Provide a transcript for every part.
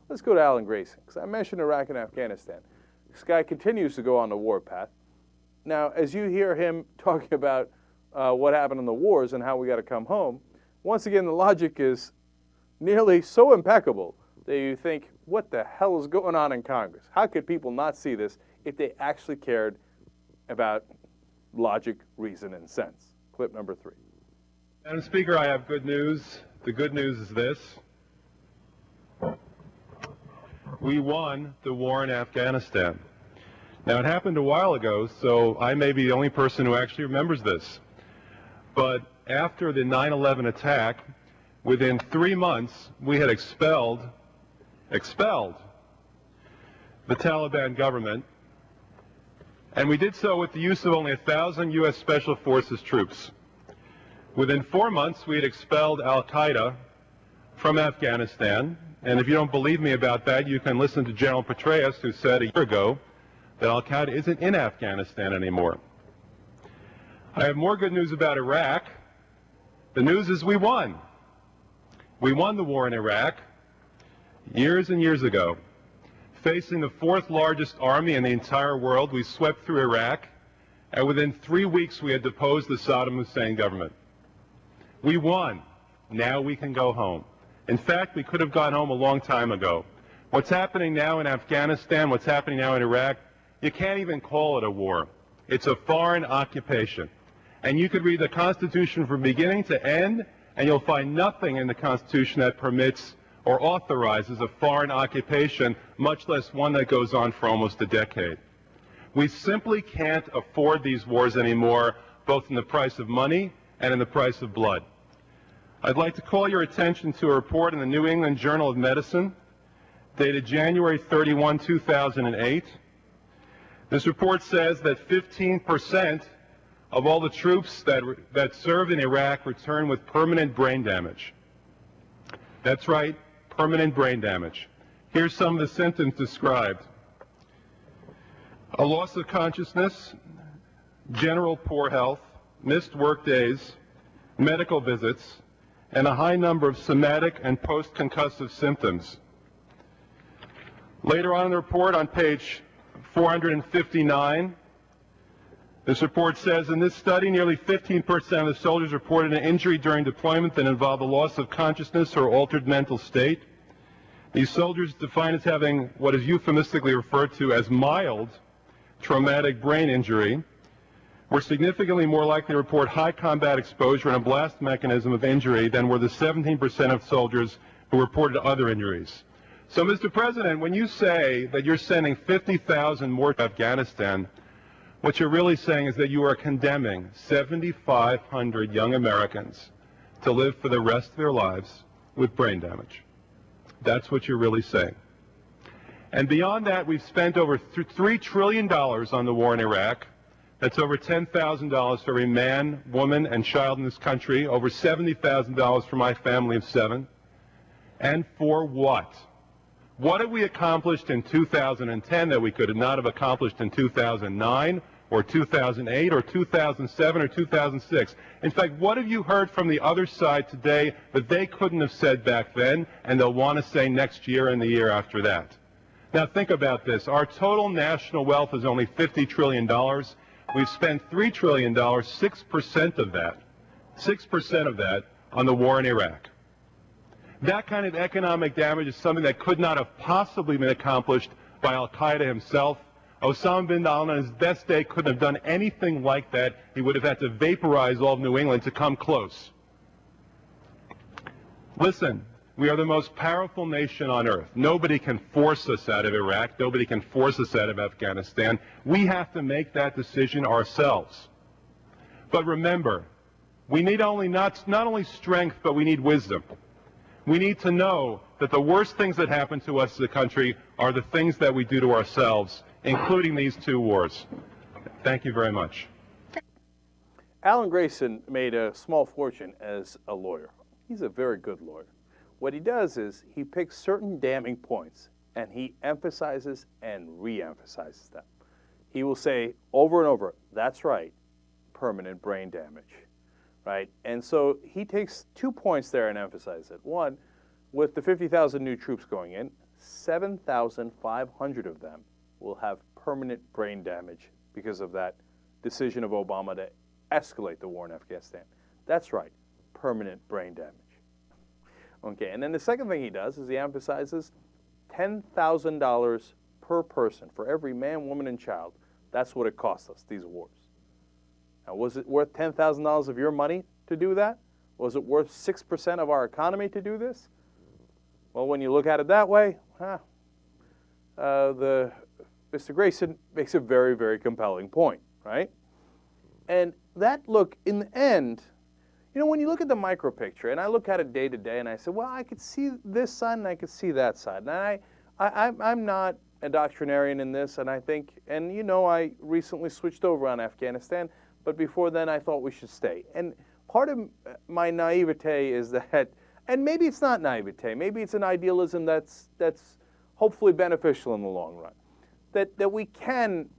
Let's go to Alan Grayson, because I mentioned Iraq and Afghanistan. This guy continues to go on the war path. Now, as you hear him talking about what happened in the wars and how we got to come home, once again, the logic is nearly so impeccable that you think, what the hell is going on in Congress? How could people not see this if they actually cared about logic, reason, and sense? Clip number 3. Madam Speaker, I have good news. The good news is this. We won the war in Afghanistan. Now, it happened a while ago, so I may be the only person who actually remembers this. But after the 9/11 attack, within 3 months, we had expelled the Taliban government, and we did so with the use of only 1,000 U.S. Special Forces troops. Within 4 months, we had expelled al-Qaeda from Afghanistan, and if you don't believe me about that, you can listen to General Petraeus, who said a year ago that al-Qaeda isn't in Afghanistan anymore. I have more good news about Iraq. The news is we won. We won the war in Iraq years and years ago. Facing the 4th largest army in the entire world, we swept through Iraq, and within 3 weeks we had deposed the Saddam Hussein government. We won. Now we can go home. In fact, we could have gone home a long time ago. What's happening now in Afghanistan, what's happening now in Iraq, you can't even call it a war. It's a foreign occupation. And you could read the Constitution from beginning to end, and you'll find nothing in the Constitution that permits or authorizes a foreign occupation, much less one that goes on for almost a decade. We simply can't afford these wars anymore, both in the price of money and in the price of blood. I'd like to call your attention to a report in the New England Journal of Medicine, dated January 31, 2008. This report says that 15% of all the troops that served in Iraq returned with permanent brain damage. That's right, permanent brain damage. Here's some of the symptoms described. A loss of consciousness, general poor health, missed work days, medical visits, and a high number of somatic and post-concussive symptoms. Later on in the report, on page 459, this report says, in this study, nearly 15% of the soldiers reported an injury during deployment that involved a loss of consciousness or altered mental state. These soldiers, defined as having what is euphemistically referred to as mild traumatic brain injury, were significantly more likely to report high combat exposure and a blast mechanism of injury than were the 17% of soldiers who reported other injuries. So, Mr. President, when you say that you're sending 50,000 more to Afghanistan, what you're really saying is that you are condemning 7,500 young Americans to live for the rest of their lives with brain damage. That's what you're really saying. And beyond that, we've spent over $3 trillion on the war in Iraq. That's over $10,000 for every man, woman, and child in this country, over $70,000 for my family of 7. And for what? What have we accomplished in 2010 that we could not have accomplished in 2009 or 2008 or 2007 or 2006? In fact, what have you heard from the other side today that they couldn't have said back then and they'll want to say next year and the year after that? Now think about this. Our total national wealth is only $50 trillion. We've spent $3 trillion, 6% of that on the war in Iraq. That kind of economic damage is something that could not have possibly been accomplished by al-Qaeda himself. Osama bin Laden on his best day couldn't have done anything like that. He would have had to vaporize all of New England to come close. Listen, we are the most powerful nation on earth. Nobody can force us out of Iraq. Nobody can force us out of Afghanistan. We have to make that decision ourselves. But remember, we need not only strength, but we need wisdom. We need to know that the worst things that happen to us as a country are the things that we do to ourselves, including these 2 wars. Thank you very much. Alan Grayson made a small fortune as a lawyer. He's a very good lawyer. What he does is he picks certain damning points and he emphasizes and re-emphasizes them. He will say over and over, that's right, permanent brain damage. Right? And so he takes 2 points there and emphasizes it. One, with the 50,000 new troops going in, 7,500 of them will have permanent brain damage because of that decision of Obama to escalate the war in Afghanistan. That's right, permanent brain damage. Okay, and then the second thing he does is he emphasizes $10,000 per person for every man, woman, and child. That's what it costs us, these wars. Now, was it worth $10,000 of your money to do that? Was it worth 6% of our economy to do this? Well, when you look at it that way, Mr. Grayson makes a very, very compelling point, right? And that, look, in the end, you know, when you look at the micro picture, and I look at it day to day, and I say, well, I could see this side and I could see that side. And I'm not a doctrinarian in this, and I think, and you know, I recently switched over on Afghanistan, but before then I thought we should stay. And part of my naivete is that, and maybe it's not naivete, maybe it's an idealism that's hopefully beneficial in the long run, that we can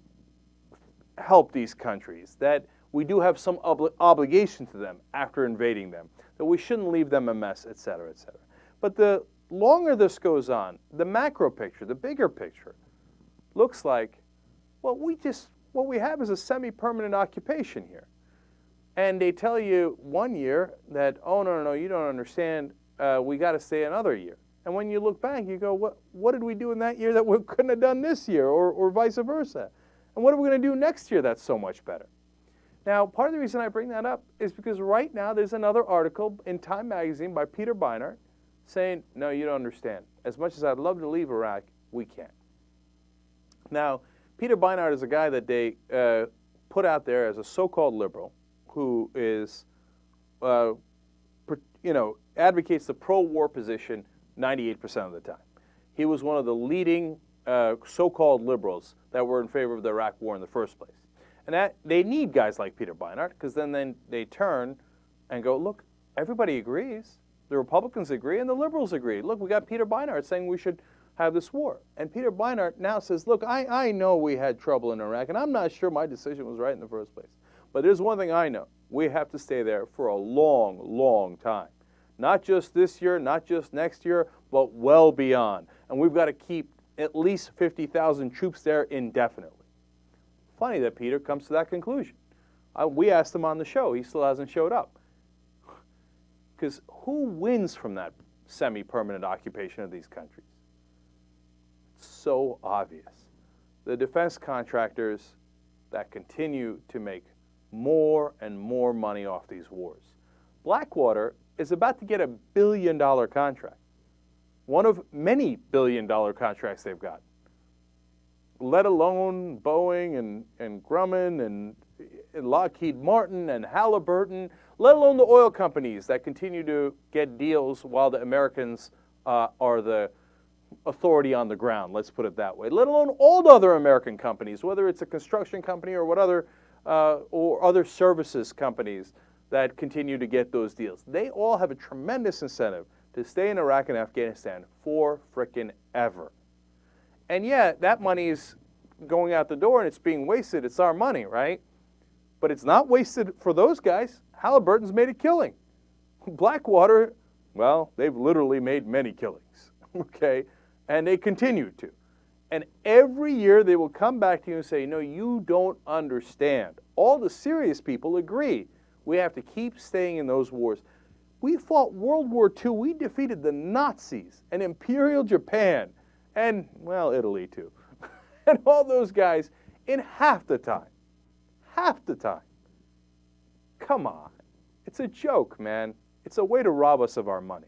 help these countries, that we do have some obligation to them after invading them, that we shouldn't leave them a mess, et cetera, et cetera. But the longer this goes on, the macro picture, the bigger picture, looks like, well, what we have is a semi-permanent occupation here. And they tell you one year that, oh, no, you don't understand, we got to stay another year. And when you look back, you go, what did we do in that year that we couldn't have done this year, or vice versa? And what are we going to do next year that's so much better? Now, part of the reason I bring that up is because right now there's another article in Time magazine by Peter Beinart saying, no, you don't understand. As much as I'd love to leave Iraq, we can't. Now, Peter Beinart is a guy that they put out there as a so-called liberal who is, advocates the pro-war position 98% of the time. He was one of the leading so-called liberals that were in favor of the Iraq War in the first place. And that they need guys like Peter Beinart, because then they turn and go, look, everybody agrees. The Republicans agree and the liberals agree. Look, we got Peter Beinart saying we should have this war. And Peter Beinart now says, look, I know we had trouble in Iraq, and I'm not sure my decision was right in the first place. But there's one thing I know. We have to stay there for a long, long time. Not just this year, not just next year, but well beyond. And we've got to keep at least 50,000 troops there indefinitely. Funny that Peter comes to that conclusion. We asked him on the show. He still hasn't showed up. Because who wins from that semi-permanent occupation of these countries? It's so obvious. The defense contractors that continue to make more and more money off these wars. Blackwater is about to get $1 billion contract. One of many billion-dollar contracts they've got. Let alone Boeing and Grumman and Lockheed Martin and Halliburton, let alone the oil companies that continue to get deals while the Americans are the authority on the ground, let's put it that way. Let alone all the other American companies, whether it's a construction company or or other services companies that continue to get those deals. They all have a tremendous incentive to stay in Iraq and Afghanistan for frickin' ever. And yet, that money is going out the door and it's being wasted. It's our money, right? But it's not wasted for those guys. Halliburton's made a killing. Blackwater, well, they've literally made many killings, okay? And they continue to. And every year they will come back to you and say, no, you don't understand. All the serious people agree. We have to keep staying in those wars. We fought World War II. We defeated the Nazis and Imperial Japan and, well, Italy too. And all those guys in half the time. Half the time. Come on. It's a joke, man. It's a way to rob us of our money.